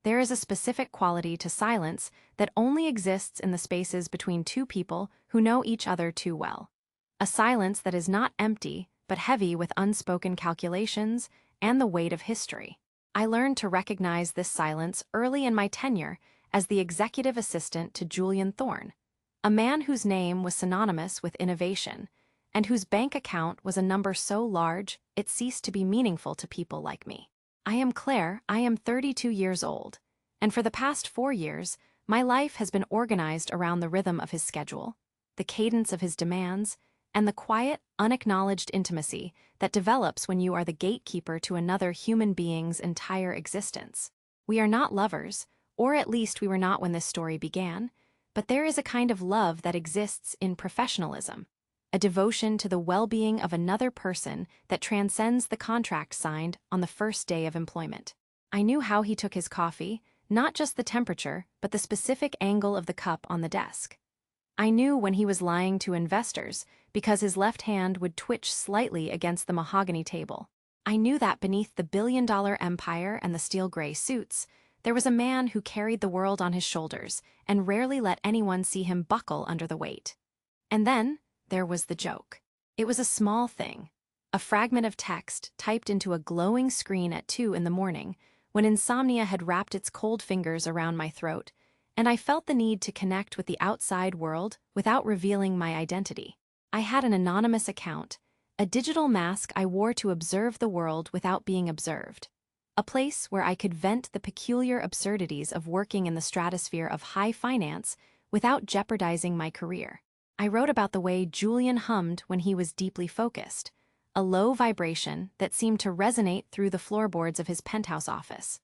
There is a specific quality to silence that only exists in the spaces between two people who know each other too well. A silence that is not empty, but heavy with unspoken calculations and the weight of history. I learned to recognize this silence early in my tenure as the executive assistant to Julian Thorne, a man whose name was synonymous with innovation, and whose bank account was a number so large it ceased to be meaningful to people like me. I am Claire, I am 32 years old, and for the past 4 years, my life has been organized around the rhythm of his schedule, the cadence of his demands, and the quiet, unacknowledged intimacy that develops when you are the gatekeeper to another human being's entire existence. We are not lovers, or at least we were not when this story began, but there is a kind of love that exists in professionalism, a devotion to the well-being of another person that transcends the contract signed on the first day of employment. I knew how he took his coffee, not just the temperature, but the specific angle of the cup on the desk. I knew when he was lying to investors because his left hand would twitch slightly against the mahogany table. I knew that beneath the billion-dollar empire and the steel gray suits, there was a man who carried the world on his shoulders and rarely let anyone see him buckle under the weight. And then, there was the joke. It was a small thing, a fragment of text typed into a glowing screen at 2 in the morning, when insomnia had wrapped its cold fingers around my throat, and I felt the need to connect with the outside world without revealing my identity. I had an anonymous account, a digital mask I wore to observe the world without being observed, a place where I could vent the peculiar absurdities of working in the stratosphere of high finance without jeopardizing my career. I wrote about the way Julian hummed when he was deeply focused, a low vibration that seemed to resonate through the floorboards of his penthouse office.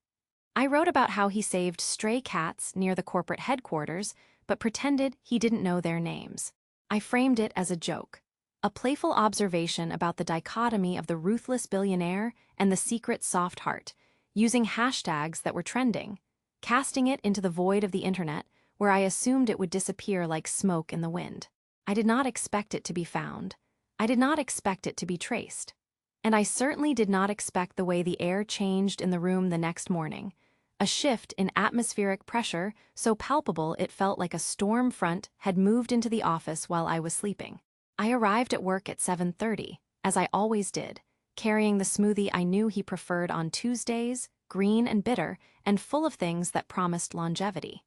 I wrote about how he saved stray cats near the corporate headquarters, but pretended he didn't know their names. I framed it as a joke, a playful observation about the dichotomy of the ruthless billionaire and the secret soft heart, using hashtags that were trending, casting it into the void of the internet where I assumed it would disappear like smoke in the wind. I did not expect it to be found. I did not expect it to be traced. And I certainly did not expect the way the air changed in the room the next morning, a shift in atmospheric pressure so palpable it felt like a storm front had moved into the office while I was sleeping. I arrived at work at 7:30, as I always did, carrying the smoothie I knew he preferred on Tuesdays, green and bitter, and full of things that promised longevity.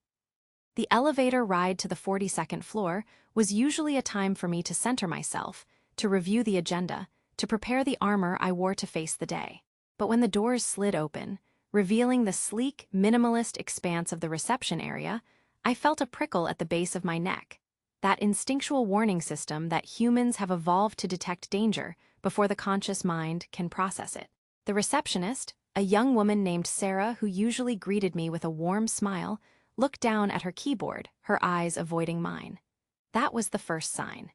The elevator ride to the 42nd floor was usually a time for me to center myself, to review the agenda, to prepare the armor I wore to face the day. But when the doors slid open, revealing the sleek, minimalist expanse of the reception area, I felt a prickle at the base of my neck, that instinctual warning system that humans have evolved to detect danger before the conscious mind can process it. The receptionist, a young woman named Sarah who usually greeted me with a warm smile, looked down at her keyboard, her eyes avoiding mine. That was the first sign.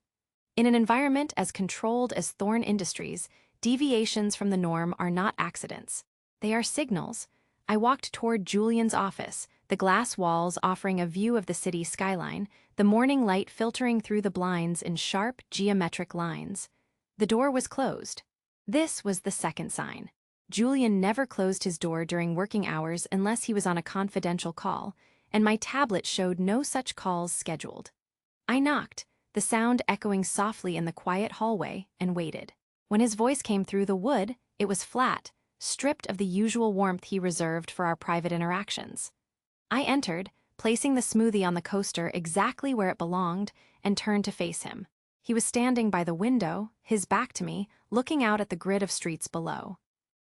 In an environment as controlled as Thorne Industries, deviations from the norm are not accidents. They are signals. I walked toward Julian's office, the glass walls offering a view of the city skyline, the morning light filtering through the blinds in sharp, geometric lines. The door was closed. This was the second sign. Julian never closed his door during working hours unless he was on a confidential call, and my tablet showed no such calls scheduled. I knocked, the sound echoing softly in the quiet hallway, and waited. When his voice came through the wood, it was flat, stripped of the usual warmth he reserved for our private interactions. I entered, placing the smoothie on the coaster exactly where it belonged, and turned to face him. He was standing by the window, his back to me, looking out at the grid of streets below.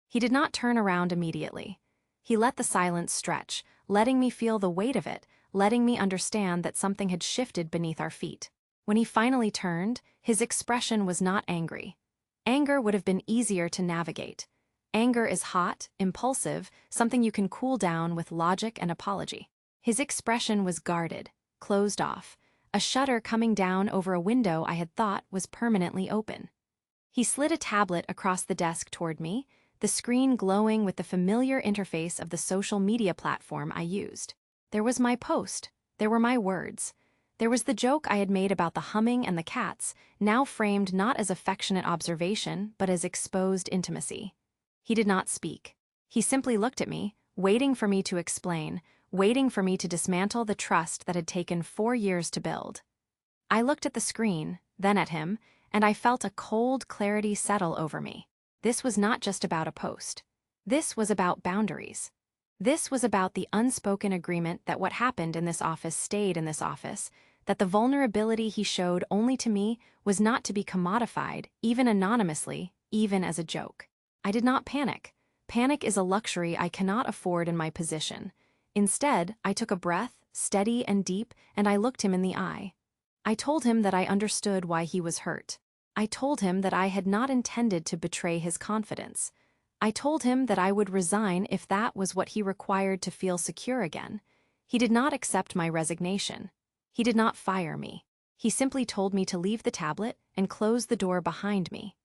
He did not turn around immediately. He let the silence stretch, letting me feel the weight of it, letting me understand that something had shifted beneath our feet. When he finally turned, his expression was not angry. Anger would have been easier to navigate. Anger is hot, impulsive, something you can cool down with logic and apology. His expression was guarded, closed off, a shutter coming down over a window I had thought was permanently open. He slid a tablet across the desk toward me, the screen glowing with the familiar interface of the social media platform I used. There was my post. There were my words. There was the joke I had made about the humming and the cats, now framed not as affectionate observation, but as exposed intimacy. He did not speak. He simply looked at me, waiting for me to explain, waiting for me to dismantle the trust that had taken 4 years to build. I looked at the screen, then at him, and I felt a cold clarity settle over me. This was not just about a post. This was about boundaries. This was about the unspoken agreement that what happened in this office stayed in this office, that the vulnerability he showed only to me was not to be commodified, even anonymously, even as a joke. I did not panic. Panic is a luxury I cannot afford in my position. Instead, I took a breath, steady and deep, and I looked him in the eye. I told him that I understood why he was hurt. I told him that I had not intended to betray his confidence. I told him that I would resign if that was what he required to feel secure again. He did not accept my resignation. He did not fire me. He simply told me to leave the tablet and close the door behind me.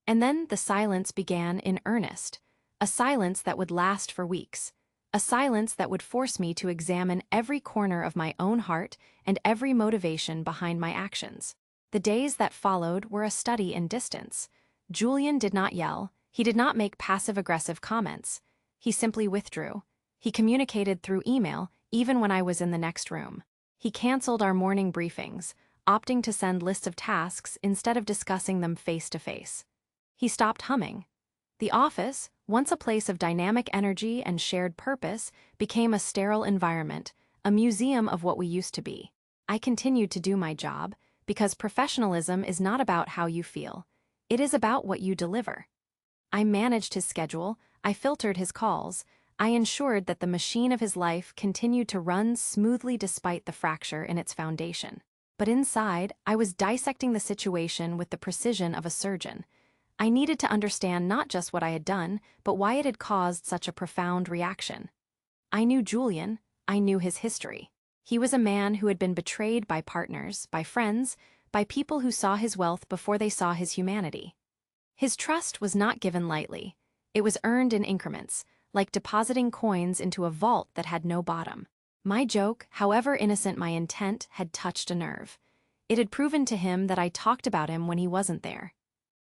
And then the silence began in earnest, a silence that would last for weeks, a silence that would force me to examine every corner of my own heart and every motivation behind my actions. The days that followed were a study in distance. Julian did not yell. He did not make passive-aggressive comments. He simply withdrew. He communicated through email, even when I was in the next room. He canceled our morning briefings, opting to send lists of tasks instead of discussing them face-to-face. He stopped humming. The office, once a place of dynamic energy and shared purpose, became a sterile environment, a museum of what we used to be. I continued to do my job, because professionalism is not about how you feel. It is about what you deliver. I managed his schedule, I filtered his calls, I ensured that the machine of his life continued to run smoothly despite the fracture in its foundation. But inside, I was dissecting the situation with the precision of a surgeon. I needed to understand not just what I had done, but why it had caused such a profound reaction. I knew Julian, I knew his history. He was a man who had been betrayed by partners, by friends, by people who saw his wealth before they saw his humanity. His trust was not given lightly. It was earned in increments, like depositing coins into a vault that had no bottom. My joke, however innocent my intent, had touched a nerve. It had proven to him that I talked about him when he wasn't there.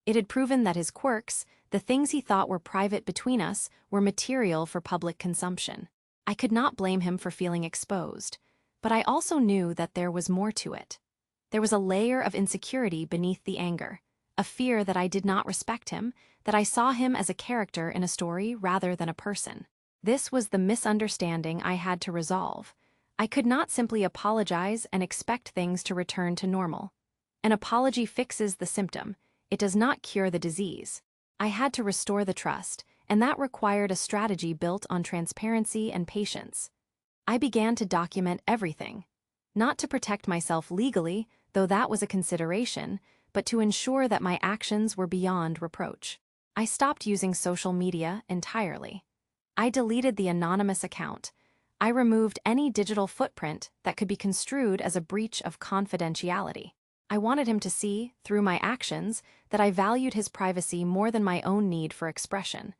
It had proven that his quirks, the things he thought were private between us, were material for public consumption. I could not blame him for feeling exposed, but I also knew that there was more to it. There was a layer of insecurity beneath the anger, a fear that I did not respect him, that I saw him as a character in a story rather than a person. This was the misunderstanding I had to resolve. I could not simply apologize and expect things to return to normal. An apology fixes the symptom. It does not cure the disease. I had to restore the trust, and that required a strategy built on transparency and patience. I began to document everything, not to protect myself legally, though that was a consideration, but to ensure that my actions were beyond reproach. I stopped using social media entirely. I deleted the anonymous account. I removed any digital footprint that could be construed as a breach of confidentiality. I wanted him to see, through my actions, that I valued his privacy more than my own need for expression.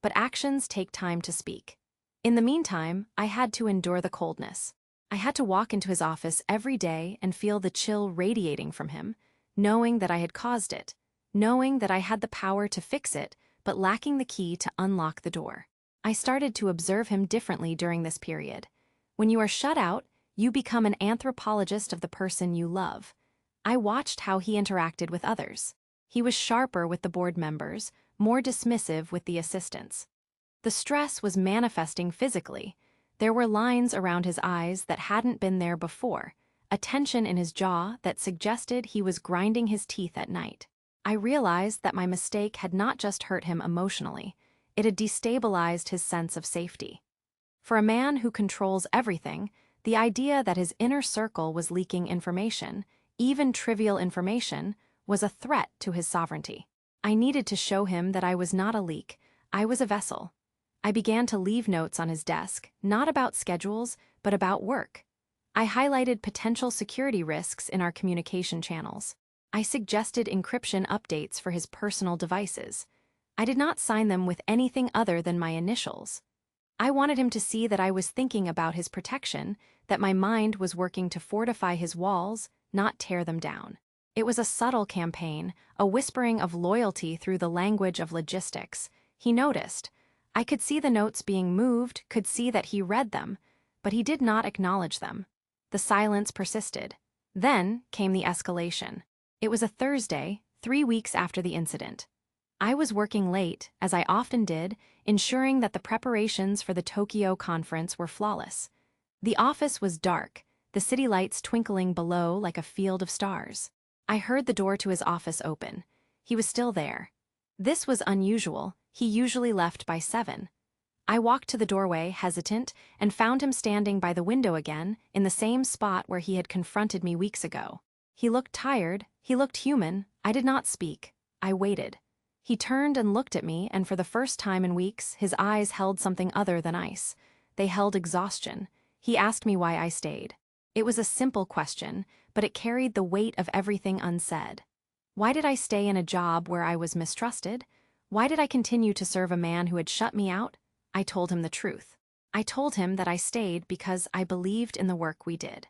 But actions take time to speak. In the meantime, I had to endure the coldness. I had to walk into his office every day and feel the chill radiating from him, knowing that I had caused it, knowing that I had the power to fix it, but lacking the key to unlock the door. I started to observe him differently during this period. When you are shut out, you become an anthropologist of the person you love. I watched how he interacted with others. He was sharper with the board members, more dismissive with the assistants. The stress was manifesting physically. There were lines around his eyes that hadn't been there before, a tension in his jaw that suggested he was grinding his teeth at night. I realized that my mistake had not just hurt him emotionally, it had destabilized his sense of safety. For a man who controls everything, the idea that his inner circle was leaking information, even trivial information, was a threat to his sovereignty. I needed to show him that I was not a leak, I was a vessel. I began to leave notes on his desk, not about schedules, but about work. I highlighted potential security risks in our communication channels. I suggested encryption updates for his personal devices. I did not sign them with anything other than my initials. I wanted him to see that I was thinking about his protection, that my mind was working to fortify his walls, not tear them down. It was a subtle campaign, a whispering of loyalty through the language of logistics. He noticed. I could see the notes being moved, could see that he read them, but he did not acknowledge them. The silence persisted. Then came the escalation. It was a Thursday, 3 weeks after the incident. I was working late, as I often did, ensuring that the preparations for the Tokyo conference were flawless. The office was dark, the city lights twinkling below like a field of stars. I heard the door to his office open. He was still there. This was unusual. He usually left by 7. I walked to the doorway, hesitant, and found him standing by the window again, in the same spot where he had confronted me weeks ago. He looked tired, he looked human. I did not speak. I waited. He turned and looked at me, and for the first time in weeks, his eyes held something other than ice. They held exhaustion. He asked me why I stayed. It was a simple question, but it carried the weight of everything unsaid. Why did I stay in a job where I was mistrusted? Why did I continue to serve a man who had shut me out? I told him the truth. I told him that I stayed because I believed in the work we did.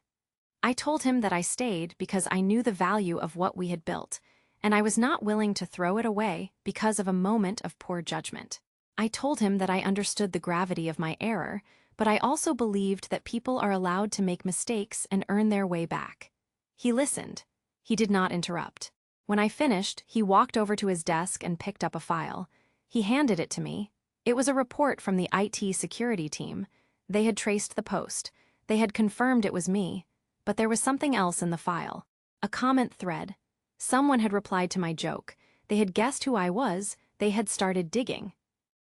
I told him that I stayed because I knew the value of what we had built, and I was not willing to throw it away because of a moment of poor judgment. I told him that I understood the gravity of my error, but I also believed that people are allowed to make mistakes and earn their way back. He listened. He did not interrupt. When I finished, he walked over to his desk and picked up a file. He handed it to me. It was a report from the IT security team. They had traced the post. They had confirmed it was me. But there was something else in the file. A comment thread. Someone had replied to my joke. They had guessed who I was. They had started digging.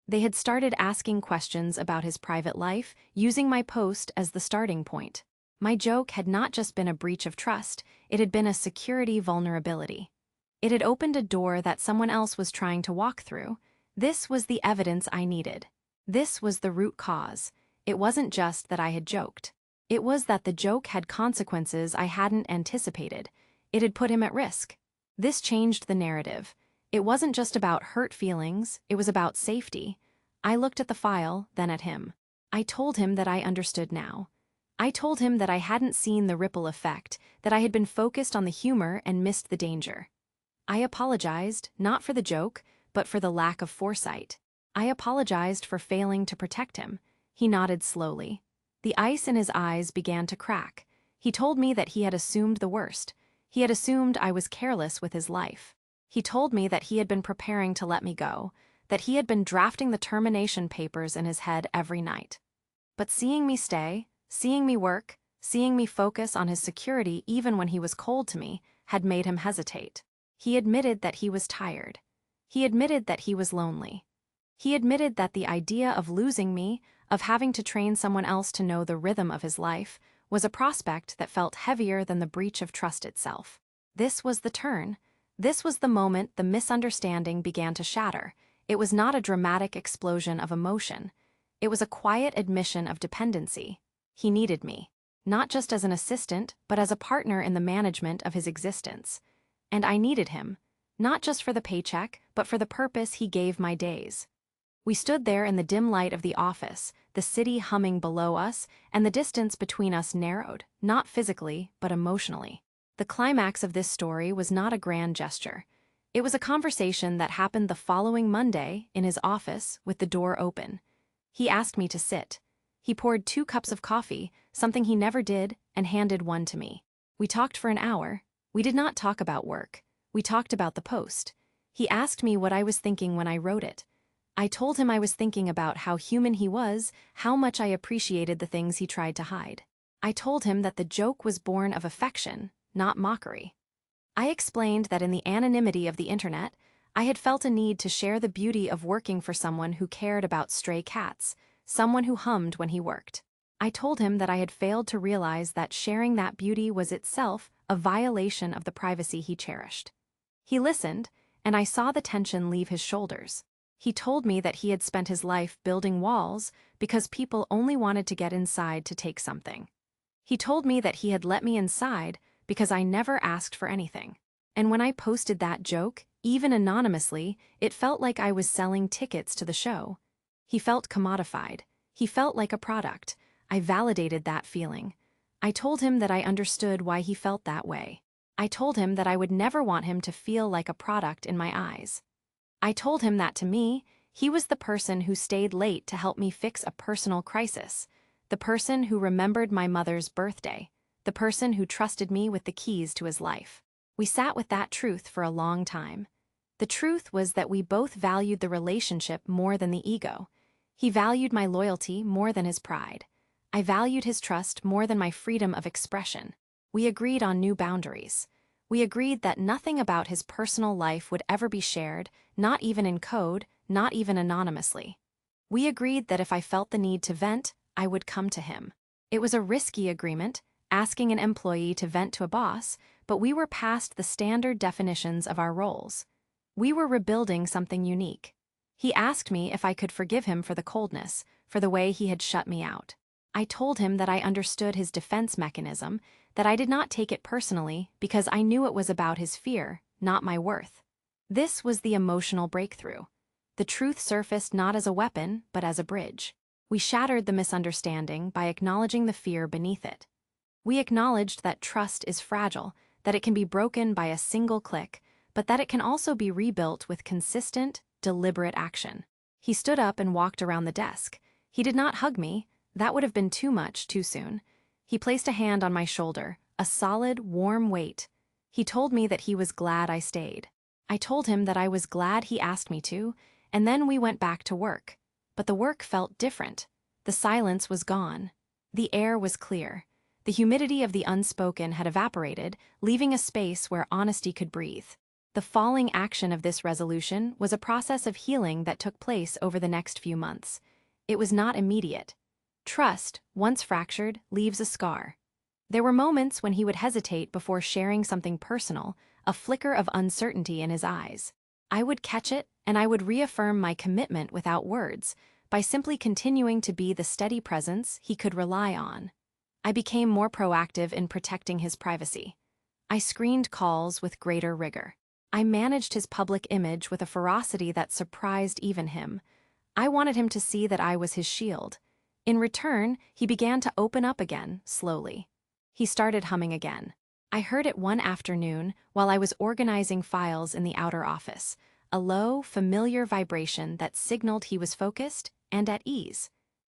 They had started asking questions about his private life, using my post as the starting point. My joke had not just been a breach of trust, it had been a security vulnerability. It had opened a door that someone else was trying to walk through. This was the evidence I needed. This was the root cause. It wasn't just that I had joked. It was that the joke had consequences I hadn't anticipated. It had put him at risk. This changed the narrative. It wasn't just about hurt feelings, it was about safety. I looked at the file, then at him. I told him that I understood now. I told him that I hadn't seen the ripple effect, that I had been focused on the humor and missed the danger. I apologized, not for the joke, but for the lack of foresight. I apologized for failing to protect him. He nodded slowly. The ice in his eyes began to crack. He told me that he had assumed the worst. He had assumed I was careless with his life. He told me that he had been preparing to let me go, that he had been drafting the termination papers in his head every night. But seeing me stay, seeing me work, seeing me focus on his security even when he was cold to me, had made him hesitate. He admitted that he was tired. He admitted that he was lonely. He admitted that the idea of losing me, of having to train someone else to know the rhythm of his life, was a prospect that felt heavier than the breach of trust itself. This was the turn. This was the moment the misunderstanding began to shatter. It was not a dramatic explosion of emotion. It was a quiet admission of dependency. He needed me, not just as an assistant, but as a partner in the management of his existence. And I needed him, not just for the paycheck, but for the purpose he gave my days. We stood there in the dim light of the office, the city humming below us, and the distance between us narrowed, not physically, but emotionally. The climax of this story was not a grand gesture. It was a conversation that happened the following Monday in his office with the door open. He asked me to sit. He poured 2 cups of coffee, something he never did, and handed one to me. We talked for an hour. We did not talk about work. We talked about the post. He asked me what I was thinking when I wrote it. I told him I was thinking about how human he was, how much I appreciated the things he tried to hide. I told him that the joke was born of affection, not mockery. I explained that in the anonymity of the internet, I had felt a need to share the beauty of working for someone who cared about stray cats, someone who hummed when he worked. I told him that I had failed to realize that sharing that beauty was itself a violation of the privacy he cherished. He listened, and I saw the tension leave his shoulders. He told me that he had spent his life building walls because people only wanted to get inside to take something. He told me that he had let me inside because I never asked for anything. And when I posted that joke, even anonymously, it felt like I was selling tickets to the show. He felt commodified. He felt like a product. I validated that feeling. I told him that I understood why he felt that way. I told him that I would never want him to feel like a product in my eyes. I told him that to me, He was the person who stayed late to help me fix a personal crisis, the person who remembered my mother's birthday, the person who trusted me with the keys to his life. We sat with that truth for a long time. The truth was that we both valued the relationship more than the ego. He valued my loyalty more than his pride. I valued his trust more than my freedom of expression. We agreed on new boundaries. We agreed that nothing about his personal life would ever be shared, not even in code, not even anonymously. We agreed that if I felt the need to vent, I would come to him. It was a risky agreement, asking an employee to vent to a boss, but we were past the standard definitions of our roles. We were rebuilding something unique. He asked me if I could forgive him for the coldness, for the way he had shut me out. I told him that I understood his defense mechanism, that I did not take it personally because I knew it was about his fear, not my worth. This was the emotional breakthrough. The truth surfaced not as a weapon, but as a bridge. We shattered the misunderstanding by acknowledging the fear beneath it. We acknowledged that trust is fragile, that it can be broken by a single click, but that it can also be rebuilt with consistent, deliberate action. He stood up and walked around the desk. He did not hug me. That would have been too much, too soon. He placed a hand on my shoulder, a solid, warm weight. He told me that he was glad I stayed. I told him that I was glad he asked me to, and then we went back to work. But the work felt different. The silence was gone. The air was clear. The humidity of the unspoken had evaporated, leaving a space where honesty could breathe. The falling action of this resolution was a process of healing that took place over the next few months. It was not immediate. Trust, once fractured, leaves a scar. There were moments when he would hesitate before sharing something personal, a flicker of uncertainty in his eyes. I would catch it, and I would reaffirm my commitment without words, by simply continuing to be the steady presence he could rely on. I became more proactive in protecting his privacy. I screened calls with greater rigor. I managed his public image with a ferocity that surprised even him. I wanted him to see that I was his shield. In return, he began to open up again, slowly. He started humming again. I heard it one afternoon while I was organizing files in the outer office, a low, familiar vibration that signaled he was focused and at ease.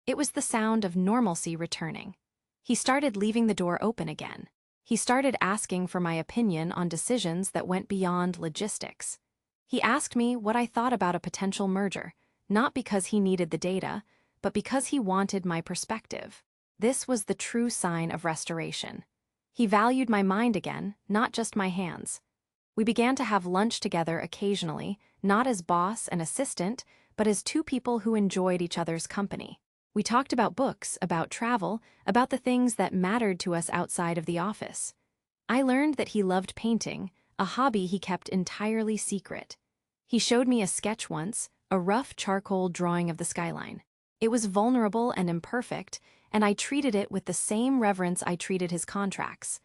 It was the sound of normalcy returning. He started leaving the door open again. He started asking for my opinion on decisions that went beyond logistics. He asked me what I thought about a potential merger, not because he needed the data, but because he wanted my perspective. This was the true sign of restoration. He valued my mind again, not just my hands. We began to have lunch together occasionally, not as boss and assistant, but as two people who enjoyed each other's company. We talked about books, about travel, about the things that mattered to us outside of the office. I learned that he loved painting, a hobby he kept entirely secret. He showed me a sketch once, a rough charcoal drawing of the skyline. It was vulnerable and imperfect, and I treated it with the same reverence I treated his contracts.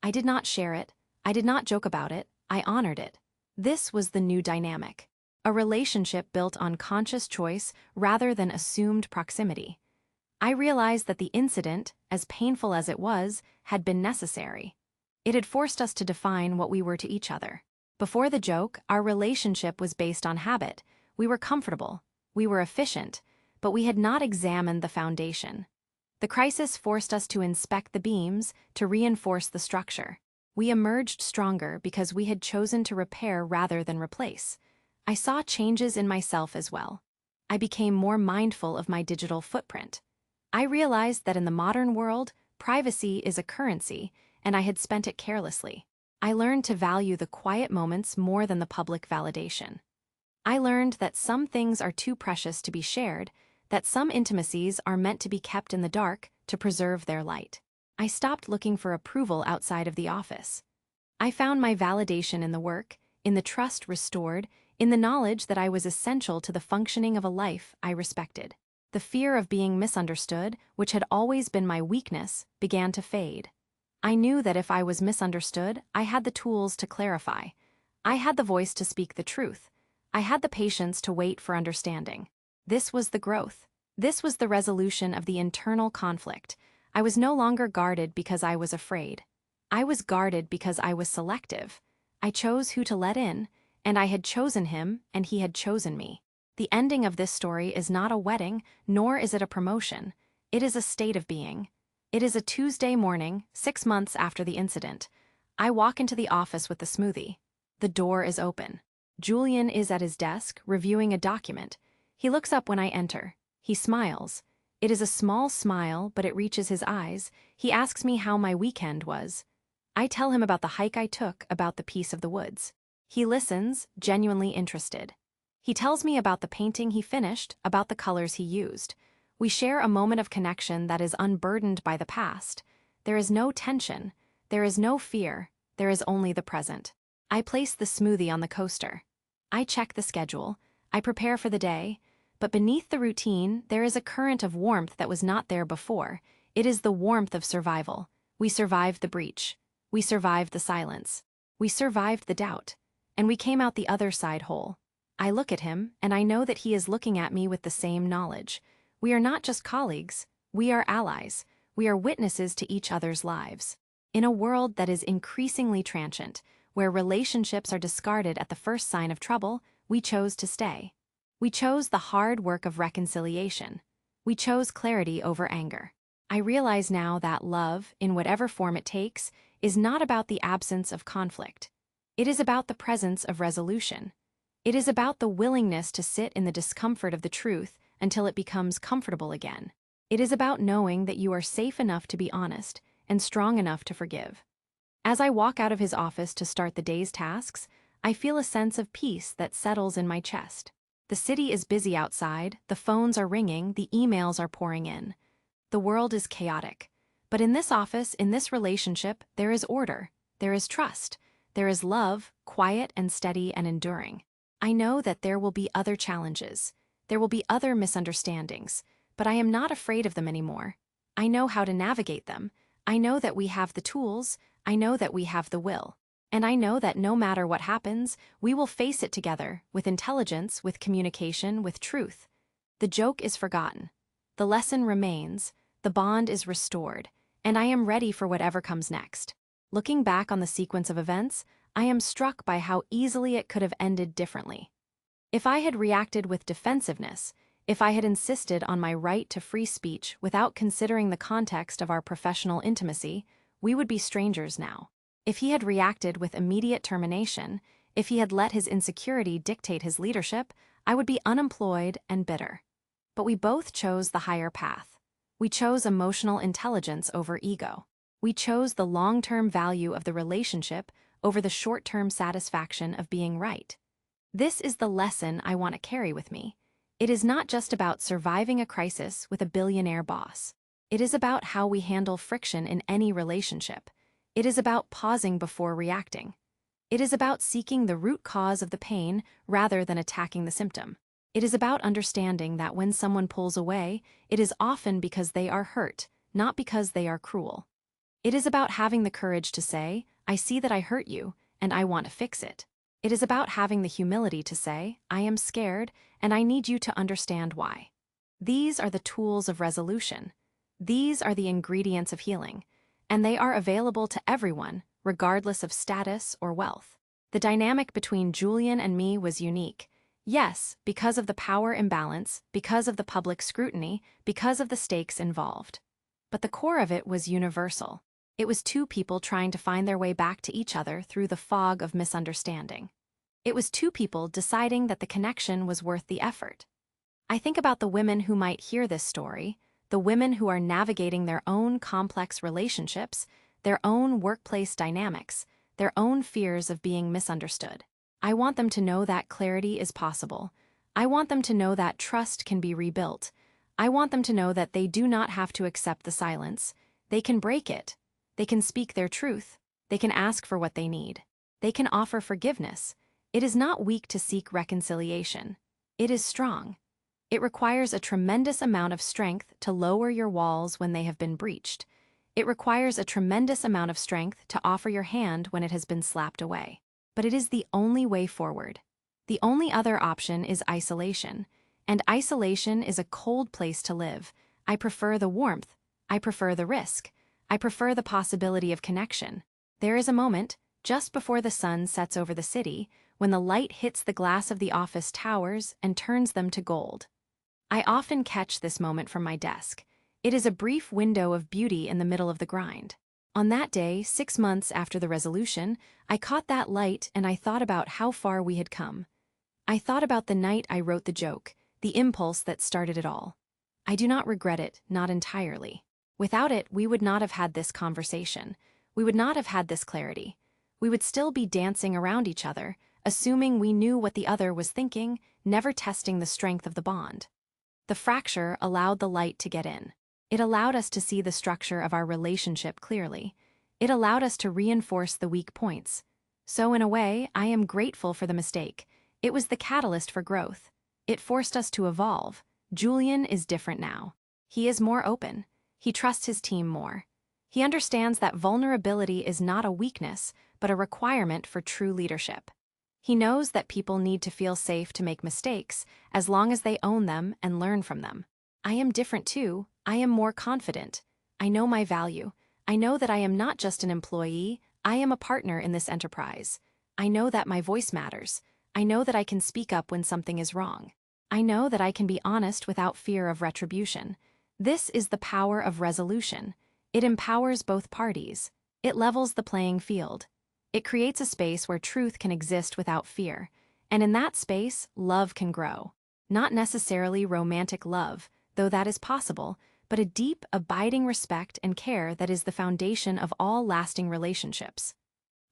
I did not share it. I did not joke about it. I honored it. This was the new dynamic. A relationship built on conscious choice rather than assumed proximity. I realized that the incident, as painful as it was, had been necessary. It had forced us to define what we were to each other. Before the joke, our relationship was based on habit. We were comfortable. We were efficient. But we had not examined the foundation. The crisis forced us to inspect the beams, to reinforce the structure. We emerged stronger because we had chosen to repair rather than replace. I saw changes in myself as well. I became more mindful of my digital footprint. I realized that in the modern world, privacy is a currency, and I had spent it carelessly. I learned to value the quiet moments more than the public validation. I learned that some things are too precious to be shared, that some intimacies are meant to be kept in the dark to preserve their light. I stopped looking for approval outside of the office. I found my validation in the work, in the trust restored, in the knowledge that I was essential to the functioning of a life I respected. The fear of being misunderstood, which had always been my weakness, began to fade. I knew that if I was misunderstood, I had the tools to clarify. I had the voice to speak the truth. I had the patience to wait for understanding. This was the growth. This was the resolution of the internal conflict. I was no longer guarded because I was afraid. I was guarded because I was selective. I chose who to let in, and I had chosen him, and he had chosen me. The ending of this story is not a wedding, nor is it a promotion. It is a state of being. It is a Tuesday morning, 6 months after the incident. I walk into the office with the smoothie. The door is open. Julian is at his desk, reviewing a document. He looks up when I enter. He smiles. It is a small smile, but it reaches his eyes. He asks me how my weekend was. I tell him about the hike I took, about the peace of the woods. He listens, genuinely interested. He tells me about the painting he finished, about the colors he used. We share a moment of connection that is unburdened by the past. There is no tension. There is no fear. There is only the present. I place the smoothie on the coaster. I check the schedule. I prepare for the day. But beneath the routine, there is a current of warmth that was not there before. It is the warmth of survival. We survived the breach. We survived the silence. We survived the doubt. And we came out the other side whole. I look at him, and I know that he is looking at me with the same knowledge. We are not just colleagues. We are allies. We are witnesses to each other's lives. In a world that is increasingly transient, where relationships are discarded at the first sign of trouble, we chose to stay. We chose the hard work of reconciliation. We chose clarity over anger. I realize now that love, in whatever form it takes, is not about the absence of conflict. It is about the presence of resolution. It is about the willingness to sit in the discomfort of the truth until it becomes comfortable again. It is about knowing that you are safe enough to be honest and strong enough to forgive. As I walk out of his office to start the day's tasks, I feel a sense of peace that settles in my chest. The city is busy outside, the phones are ringing, the emails are pouring in. The world is chaotic. But in this office, in this relationship, there is order, there is trust, there is love, quiet and steady and enduring. I know that there will be other challenges. There will be other misunderstandings, but I am not afraid of them anymore. I know how to navigate them. I know that we have the tools. I know that we have the will. And I know that no matter what happens, we will face it together, with intelligence, with communication, with truth. The joke is forgotten. The lesson remains, the bond is restored, and I am ready for whatever comes next. Looking back on the sequence of events, I am struck by how easily it could have ended differently. If I had reacted with defensiveness, if I had insisted on my right to free speech without considering the context of our professional intimacy, we would be strangers now. If he had reacted with immediate termination, if he had let his insecurity dictate his leadership, I would be unemployed and bitter. But we both chose the higher path. We chose emotional intelligence over ego. We chose the long-term value of the relationship over the short-term satisfaction of being right. This is the lesson I want to carry with me. It is not just about surviving a crisis with a billionaire boss. It is about how we handle friction in any relationship. It is about pausing before reacting. It is about seeking the root cause of the pain rather than attacking the symptom. It is about understanding that when someone pulls away, it is often because they are hurt, not because they are cruel. It is about having the courage to say, I see that I hurt you, and I want to fix it. It is about having the humility to say, I am scared, and I need you to understand why. These are the tools of resolution. These are the ingredients of healing. And they are available to everyone, regardless of status or wealth. The dynamic between Julian and me was unique. Yes, because of the power imbalance, because of the public scrutiny, because of the stakes involved. But the core of it was universal. It was two people trying to find their way back to each other through the fog of misunderstanding. It was two people deciding that the connection was worth the effort. I think about the women who might hear this story, the women who are navigating their own complex relationships, their own workplace dynamics, their own fears of being misunderstood. I want them to know that clarity is possible. I want them to know that trust can be rebuilt. I want them to know that they do not have to accept the silence. They can break it. They can speak their truth. They can ask for what they need. They can offer forgiveness. It is not weak to seek reconciliation. It is strong. It requires a tremendous amount of strength to lower your walls when they have been breached. It requires a tremendous amount of strength to offer your hand when it has been slapped away. But it is the only way forward. The only other option is isolation. And isolation is a cold place to live. I prefer the warmth. I prefer the risk. I prefer the possibility of connection. There is a moment, just before the sun sets over the city, when the light hits the glass of the office towers and turns them to gold. I often catch this moment from my desk. It is a brief window of beauty in the middle of the grind. On that day, 6 months after the resolution, I caught that light and I thought about how far we had come. I thought about the night I wrote the joke, the impulse that started it all. I do not regret it, not entirely. Without it, we would not have had this conversation. We would not have had this clarity. We would still be dancing around each other, assuming we knew what the other was thinking, never testing the strength of the bond. The fracture allowed the light to get in. It allowed us to see the structure of our relationship clearly. It allowed us to reinforce the weak points. So in a way, I am grateful for the mistake. It was the catalyst for growth. It forced us to evolve. Julian is different now. He is more open. He trusts his team more. He understands that vulnerability is not a weakness, but a requirement for true leadership. He knows that people need to feel safe to make mistakes, as long as they own them and learn from them. I am different too. I am more confident. I know my value. I know that I am not just an employee, I am a partner in this enterprise. I know that my voice matters. I know that I can speak up when something is wrong. I know that I can be honest without fear of retribution. This is the power of resolution. It empowers both parties. It levels the playing field. It creates a space where truth can exist without fear. And in that space, love can grow. Not necessarily romantic love, though that is possible, but a deep, abiding respect and care that is the foundation of all lasting relationships.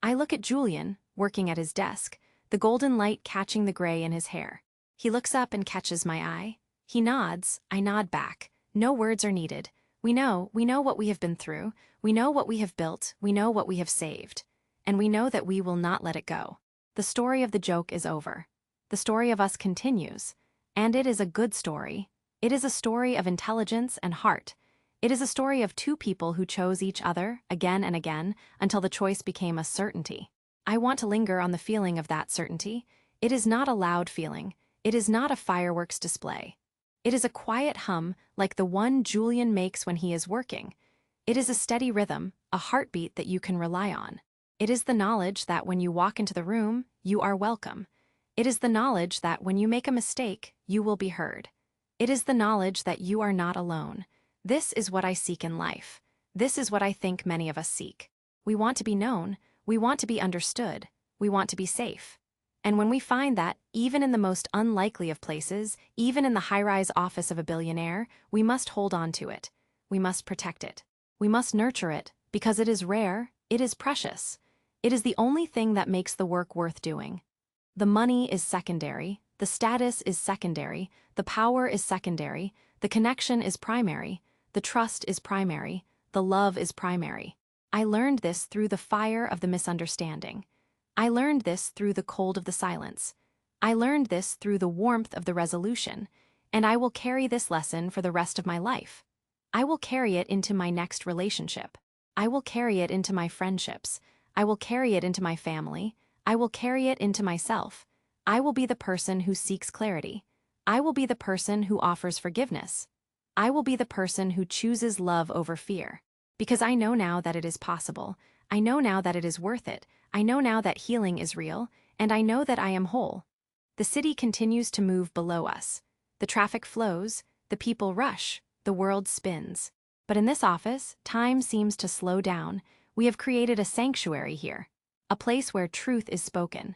I look at Julian, working at his desk, the golden light catching the gray in his hair. He looks up and catches my eye. He nods, I nod back. No words are needed. We know what we have been through. We know what we have built. We know what we have saved. And we know that we will not let it go. The story of the joke is over. The story of us continues. And it is a good story. It is a story of intelligence and heart. It is a story of two people who chose each other again and again until the choice became a certainty. I want to linger on the feeling of that certainty. It is not a loud feeling. It is not a fireworks display. It is a quiet hum like the one Julian makes when he is working. It is a steady rhythm, a heartbeat that you can rely on. It is the knowledge that when you walk into the room, you are welcome. It is the knowledge that when you make a mistake, you will be heard. It is the knowledge that you are not alone. This is what I seek in life. This is what I think many of us seek. We want to be known. We want to be understood. We want to be safe. And when we find that, even in the most unlikely of places, even in the high-rise office of a billionaire, we must hold on to it. We must protect it. We must nurture it, because it is rare, it is precious. It is the only thing that makes the work worth doing. The money is secondary. The status is secondary, the power is secondary, the connection is primary, the trust is primary, the love is primary. I learned this through the fire of the misunderstanding. I learned this through the cold of the silence. I learned this through the warmth of the resolution, and I will carry this lesson for the rest of my life. I will carry it into my next relationship. I will carry it into my friendships. I will carry it into my family. I will carry it into myself. I will be the person who seeks clarity. I will be the person who offers forgiveness. I will be the person who chooses love over fear. Because I know now that it is possible. I know now that it is worth it. I know now that healing is real, and I know that I am whole. The city continues to move below us. The traffic flows, the people rush, the world spins. But in this office, time seems to slow down. We have created a sanctuary here, a place where truth is spoken.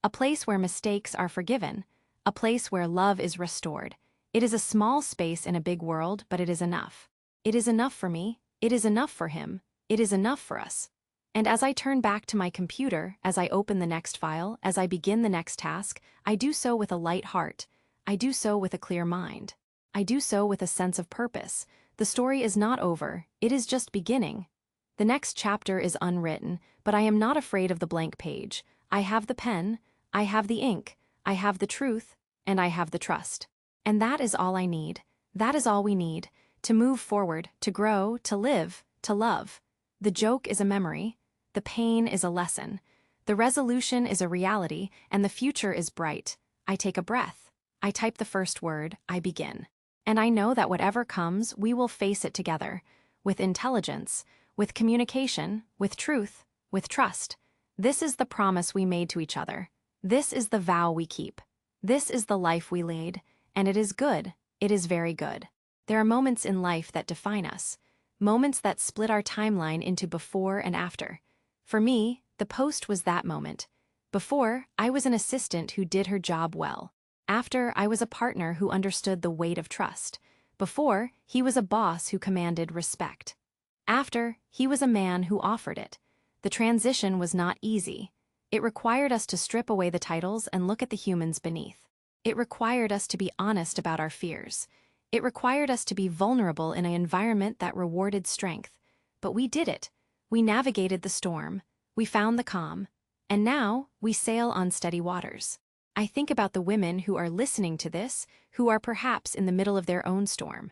A place where mistakes are forgiven, a place where love is restored. It is a small space in a big world, but it is enough. It is enough for me, it is enough for him, it is enough for us. And as I turn back to my computer, as I open the next file, as I begin the next task, I do so with a light heart. I do so with a clear mind. I do so with a sense of purpose. The story is not over, it is just beginning. The next chapter is unwritten, but I am not afraid of the blank page. I have the pen, I have the ink, I have the truth, and I have the trust. And that is all I need. That is all we need, to move forward, to grow, to live, to love. The joke is a memory, the pain is a lesson, the resolution is a reality, and the future is bright. I take a breath. I type the first word, I begin. And I know that whatever comes, we will face it together, with intelligence, with communication, with truth, with trust. This is the promise we made to each other. This is the vow we keep. This is the life we lead, and it is good, it is very good. There are moments in life that define us, moments that split our timeline into before and after. For me, the post was that moment. Before, I was an assistant who did her job well. After, I was a partner who understood the weight of trust. Before, he was a boss who commanded respect. After, he was a man who offered it. The transition was not easy. It required us to strip away the titles and look at the humans beneath. It required us to be honest about our fears. It required us to be vulnerable in an environment that rewarded strength. But we did it. We navigated the storm. We found the calm. And now, we sail on steady waters. I think about the women who are listening to this, who are perhaps in the middle of their own storm.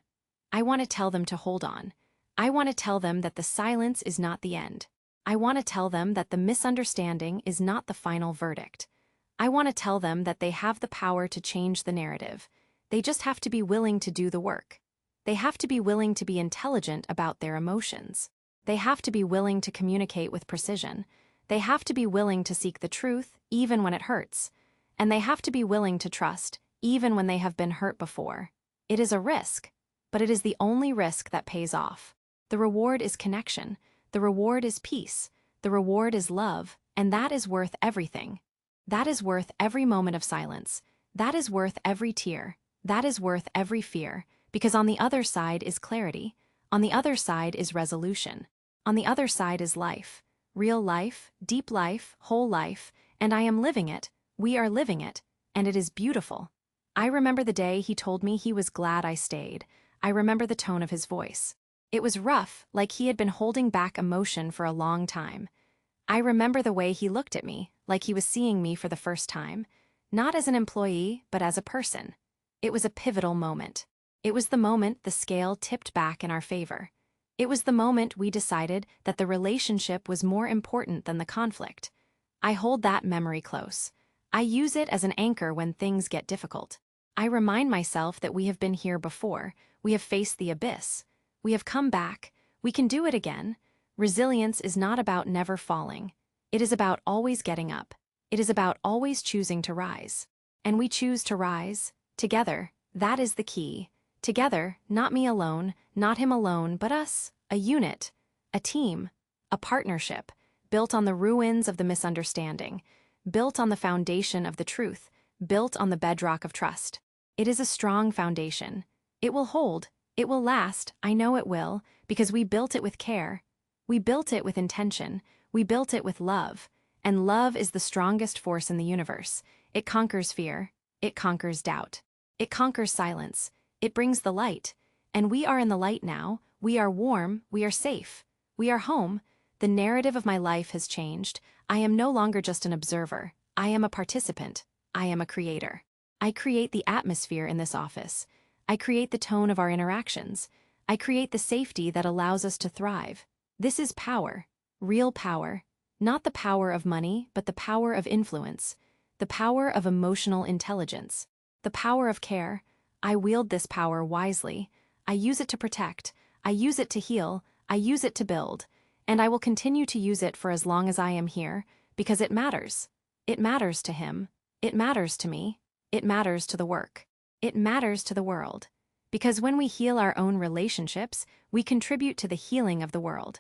I want to tell them to hold on. I want to tell them that the silence is not the end. I want to tell them that the misunderstanding is not the final verdict. I want to tell them that they have the power to change the narrative. They just have to be willing to do the work. They have to be willing to be intelligent about their emotions. They have to be willing to communicate with precision. They have to be willing to seek the truth, even when it hurts. And they have to be willing to trust, even when they have been hurt before. It is a risk, but it is the only risk that pays off. The reward is connection. The reward is peace. The reward is love, and that is worth everything. That is worth every moment of silence. That is worth every tear. That is worth every fear, because on the other side is clarity. On the other side is resolution. On the other side is life. Real life, deep life, whole life, and I am living it. We are living it, and it is beautiful. I remember the day he told me he was glad I stayed. I remember the tone of his voice. It was rough, like he had been holding back emotion for a long time. I remember the way he looked at me, like he was seeing me for the first time, not as an employee, but as a person. It was a pivotal moment. It was the moment the scale tipped back in our favor. It was the moment we decided that the relationship was more important than the conflict. I hold that memory close. I use it as an anchor when things get difficult. I remind myself that we have been here before, we have faced the abyss. We have come back. We can do it again. Resilience is not about never falling. It is about always getting up. It is about always choosing to rise. And we choose to rise. Together, that is the key. Together, not me alone, not him alone, but us, a unit, a team, a partnership, built on the ruins of the misunderstanding, built on the foundation of the truth, built on the bedrock of trust. It is a strong foundation. It will hold. It will last, I know it will, because we built it with care. We built it with intention. We built it with love. And love is the strongest force in the universe. It conquers fear. It conquers doubt. It conquers silence. It brings the light. And we are in the light now. We are warm. We are safe. We are home. The narrative of my life has changed. I am no longer just an observer. I am a participant. I am a creator. I create the atmosphere in this office. I create the tone of our interactions. I create the safety that allows us to thrive. This is power, real power, not the power of money, but the power of influence, the power of emotional intelligence, the power of care. I wield this power wisely. I use it to protect. I use it to heal. I use it to build. And I will continue to use it for as long as I am here, because it matters. It matters to him. It matters to me. It matters to the work. It matters to the world. Because when we heal our own relationships, we contribute to the healing of the world.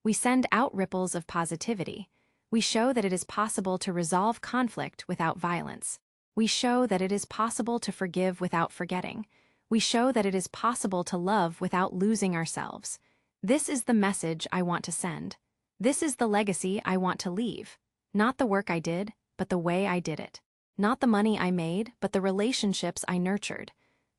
We send out ripples of positivity. We show that it is possible to resolve conflict without violence. We show that it is possible to forgive without forgetting. We show that it is possible to love without losing ourselves. This is the message I want to send. This is the legacy I want to leave. Not the work I did, but the way I did it. Not the money I made, but the relationships I nurtured.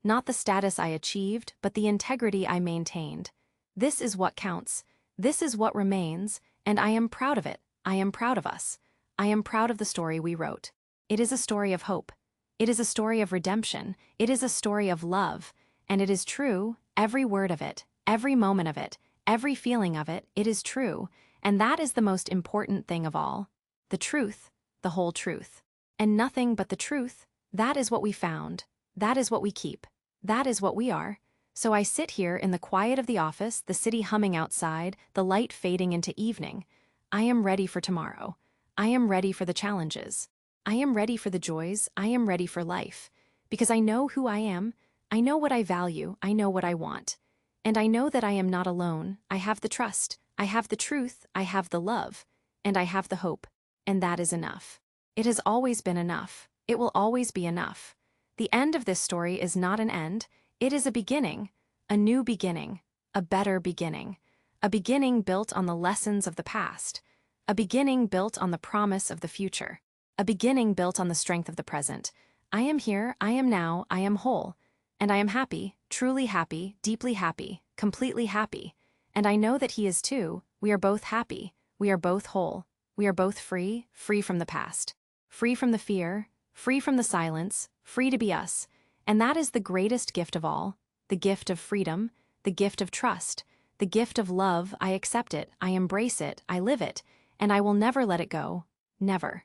Not the status I achieved, but the integrity I maintained. This is what counts. This is what remains, and I am proud of it. I am proud of us. I am proud of the story we wrote. It is a story of hope. It is a story of redemption. It is a story of love. And it is true, every word of it, every moment of it, every feeling of it, it is true. And that is the most important thing of all. The truth, the whole truth. And nothing but the truth, that is what we found. That is what we keep. That is what we are. So I sit here in the quiet of the office, the city humming outside, the light fading into evening. I am ready for tomorrow. I am ready for the challenges. I am ready for the joys, I am ready for life. Because I know who I am, I know what I value, I know what I want. And I know that I am not alone, I have the trust, I have the truth, I have the love, and I have the hope. And that is enough. It has always been enough. It will always be enough. The end of this story is not an end, it is a beginning, a new beginning, a better beginning. A beginning built on the lessons of the past. A beginning built on the promise of the future. A beginning built on the strength of the present. I am here, I am now, I am whole. And I am happy, truly happy, deeply happy, completely happy. And I know that he is too. We are both happy. We are both whole. We are both free, free from the past. Free from the fear, free from the silence, free to be us. And that is the greatest gift of all. The gift of freedom, the gift of trust, the gift of love. I accept it, I embrace it, I live it, and I will never let it go. Never.